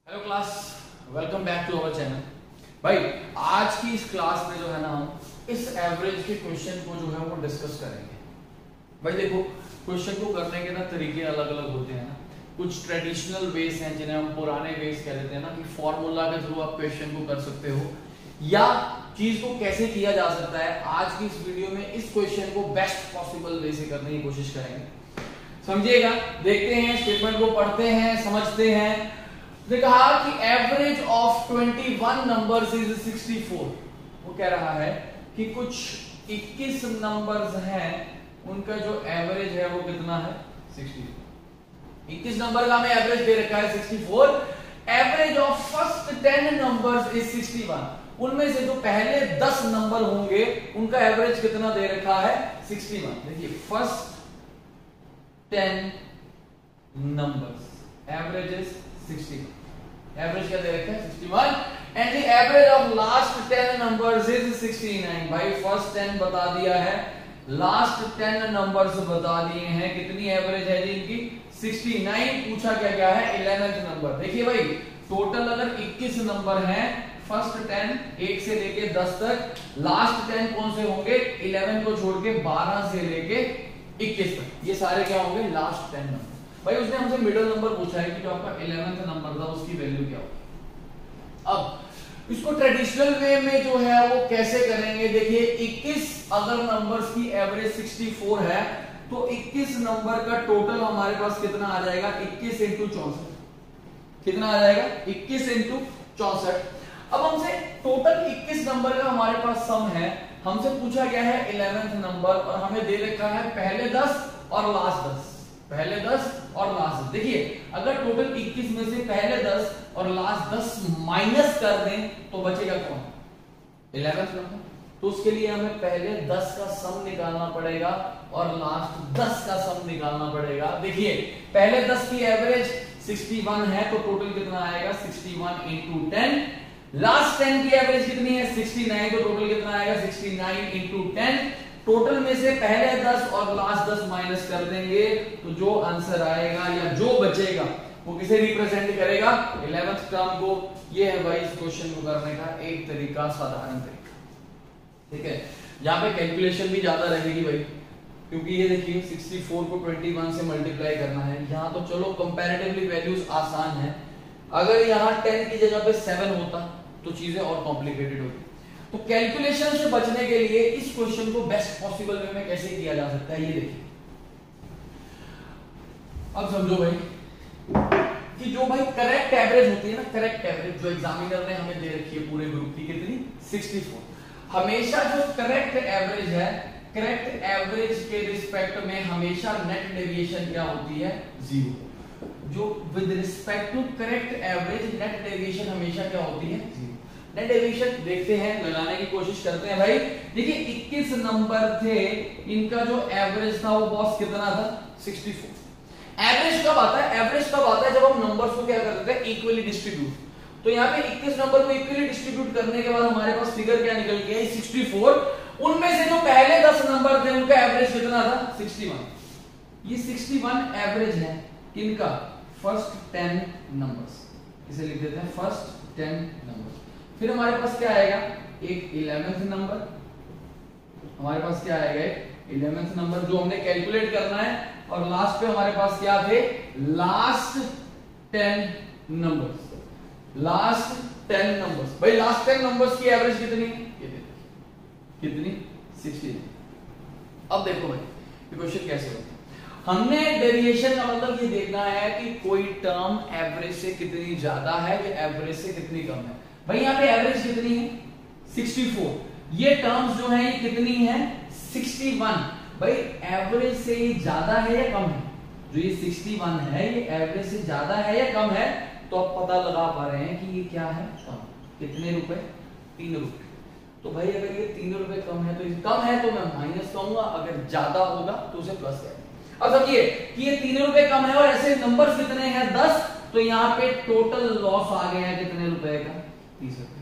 Hello class, welcome back to our channel. भाई आज की इस क्लास में जो है ना हम इस एवरेज के क्वेश्चन को जो है वो डिस्कस करेंगे। भाई देखो, क्वेश्चन को करने के ना तरीके अलग अलग होते हैं ना। कुछ ट्रेडिशनल वेज हैं जिन्हें हम पुराने वेज कह देते हैं ना, कि फॉर्मूला के थ्रू आप क्वेश्चन को कर सकते हो, या चीज को कैसे किया जा सकता है। आज की इस वीडियो में इस क्वेश्चन को बेस्ट पॉसिबल वे से करने की कोशिश करेंगे। समझिएगा, देखते हैं, स्टेटमेंट को पढ़ते हैं, समझते हैं। ने कहा कि एवरेज ऑफ 21 नंबर्स इज 64। वो कह रहा है कि कुछ 21 नंबर्स हैं, उनका जो एवरेज है वो कितना है, 64। 21 नंबर का हमें एवरेज दे रखा है 64। Average of first 10 numbers is 61। उनमें से जो पहले 10 नंबर होंगे उनका एवरेज कितना दे रखा है, 61। देखिए, first 10 numbers average is 61। Average क्या दे रखा है, 61। And the average of last 10 numbers is 69। भाई फर्स्ट 10 बता दिया है, लास्ट 10 नंबर्स बता दिए हैं, कितनी एवरेज है जी इनकी, 69। पूछा क्या क्या है, 11th नंबर। देखिए भाई, टोटल अगर 21 नंबर हैं, फर्स्ट 10 1 से लेके 10 तक, लास्ट 10 कौन से होंगे, 11 को छोड़ के 12 से लेके 21 तक, ये सारे क्या होंगे, लास्ट 10 नंबर। भाई उसने हमसे मिडिल नंबर पूछा है कि जो आपका 11th नंबर था उसकी वैल्यू क्या होगी। अब इसको ट्रेडिशनल वे में जो है वो कैसे करेंगे, देखिए 21 अगर नंबर्स की एवरेज 64 है तो 21 नंबर का टोटल हमारे पास कितना आ जाएगा, 21 इंटू 64। कितना आ जाएगा, 21 इंटू 64। अब हमसे टोटल 21 नंबर का हमारे पास सम है, हमसे पूछा गया है 11th नंबर, और हमें दे रखा है पहले 10 और लास्ट 10। पहले 10 और लास्ट 10। देखिए, अगर टोटल 21 में से पहले 10 और लास्ट 10 माइनस कर दें तो बचेगा कौन, 11th नंबर। तो उसके लिए हमें पहले 10 का सम निकालना पड़ेगा और लास्ट 10 का सम निकालना पड़ेगा। देखिए, पहले 10 की एवरेज 61 है तो टोटल कितना आएगा, 61 इंटू 10। लास्ट 10 की एवरेज कितनी है, 69, तो टोटल कितना आएगा, 69 इंटू 10। टोटल में से पहले 10 और लास्ट 10 माइनस कर देंगे तो जो आंसर आएगा या जो बचेगा वो किसे रिप्रेजेंट करेगा, 11th टर्म को। ये है भाई इस क्वेश्चन को करने का एक तरीका, साधारण तरीका। ठीक है, यहाँ पे कैलकुलेशन भी ज्यादा रहेगी भाई, क्योंकि ये देखिए 64 को 21 से मल्टीप्लाई करना है। यहाँ तो चलो कंपैरेटिवली वैल्यूज आसान है, अगर यहाँ 10 की जगह पे 7 होता तो चीजें और कॉम्प्लिकेटेड होती। तो कैलकुलेशन से बचने के लिए इस क्वेश्चन को बेस्ट पॉसिबल वे में कैसे किया जा सकता है, ये देखिए। अब समझो भाई कि जो भाई करेक्ट एवरेज होती है ना, करेक्ट एवरेज जो एग्जामिनर ने हमें दे रखी है पूरे ग्रुप की, कितनी, 64। हमेशा जो करेक्ट एवरेज है, करेक्ट एवरेज के रिस्पेक्ट में हमेशा नेट डेविएशन क्या होती है, 0। जो with respect to correct average net deviation हमेशा क्या होती है, 0। नेट डेविएशन देखते हैं, लगाने की कोशिश करते हैं भाई। देखिए 21 नंबर थे, इनका जो एवरेज था वो बॉस कितना था, 64। एवरेज कब आता है, एवरेज तब आता है जब हम नंबर्स को क्या करते हैं, इक्वली डिस्ट्रीब्यूट। तो यहाँ पे 21 नंबर को इक्वली डिस्ट्रीब्यूट करने के बाद हमारे पास फिगर क्या निकल गया, 64। उनमें से जो पहले 10 नंबर थे उनका एवरेज कितना था, 61। ये 61 एवरेज है किनका, फर्स्ट 10 नंबर्स। इसे लिख देते हैं फर्स्ट 10 नंबर्स। फिर हमारे पास क्या आएगा, एक 11th नंबर। हमारे पास क्या आएगा, एक 11th नंबर जो हमने कैलकुलेट करना है, और लास्ट पे हमारे पास क्या थे, लास्ट 10 नंबर्स। लास्ट 10 नंबर्स, भाई लास्ट 10 नंबर्स की एवरेज कितनी, कितनी, 60। अब देखो भाई ये क्वेश्चन कैसे होता है। हमने डेविएशन का मतलब ये देखना है कि कोई टर्म एवरेज से कितनी ज्यादा है या एवरेज से कितनी कम है। भाई यहाँ पे एवरेज कितनी है, 64। ये टर्म्स जो है ये कितनी है, 61। भाई एवरेज से ये ज्यादा है या कम है, जो ये 61 है ये एवरेज से ज्यादा है या कम है, तो आप पता लगा पा रहे हैं कि ये क्या है, कम। कितने रुपए, 3 रुपए। तो भाई अगर ये 3 रुपए कम है तो ये कम है तो मैं माइनस कहूंगा, अगर ज्यादा होगा तो उसे प्लस कहेंगे। अब समझिए कि ये 3 रुपए कम है और ऐसे नंबर्स कितने हैं, 10। तो यहाँ पे टोटल लॉस आ गया है कितने रुपए का, 30 रुपए।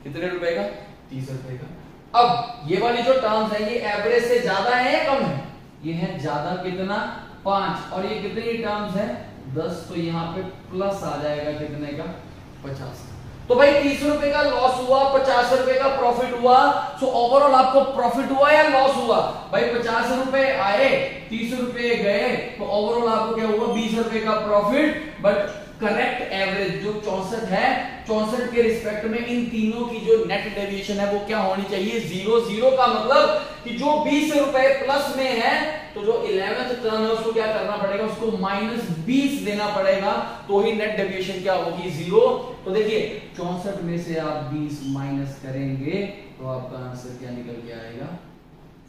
कितने रुपए का, 30 रुपए का। अब ये वाली जो टर्म्स है ये एवरेज से ज्यादा है या कम है, ये है ज्यादा, कितना, 5। और ये कितनी टर्म्स है, 10, तो यहाँ पे प्लस आ जाएगा कितने का, 50। तो भाई 30 रुपए का लॉस हुआ, 50 रुपए का प्रॉफिट हुआ। सो ओवरऑल आपको प्रॉफिट हुआ या लॉस हुआ? भाई 50 रुपए आए, 30 रुपए गए, तो ओवरऑल आपको क्या हुआ, 20 रुपए का प्रॉफिट। बट करेक्ट एवरेज जो 64 है, 64 के रिस्पेक्ट में इन तीनों की जो नेट डेविएशन है वो क्या होनी चाहिए, 0। 0 का मतलब कि जो 20 रुपए प्लस में है, तो जो 11th टर्म है उसको क्या करना पड़ेगा, उसको -20 देना पड़ेगा, तो ही नेट डेविएशन क्या होगी, 0। तो देखिए 64 में से आप 20 माइनस करेंगे तो आपका आंसर क्या निकल के आएगा,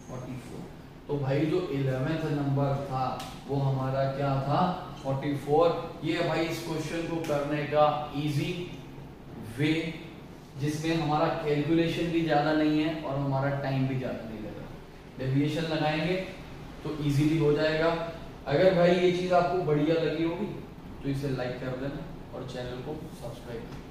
44। तो भाई जो 11th नंबर था वो हमारा क्या था, 44। ये भाई इस क्वेश्चन को करने का इजी वे, जिसमें हमारा कैलकुलेशन भी ज्यादा नहीं है और हमारा टाइम भी ज्यादा नहीं लगा। डेविएशन लगाएंगे तो इजीली हो जाएगा। अगर भाई ये चीज आपको बढ़िया लगी होगी तो इसे लाइक कर देना और चैनल को सब्सक्राइब करें।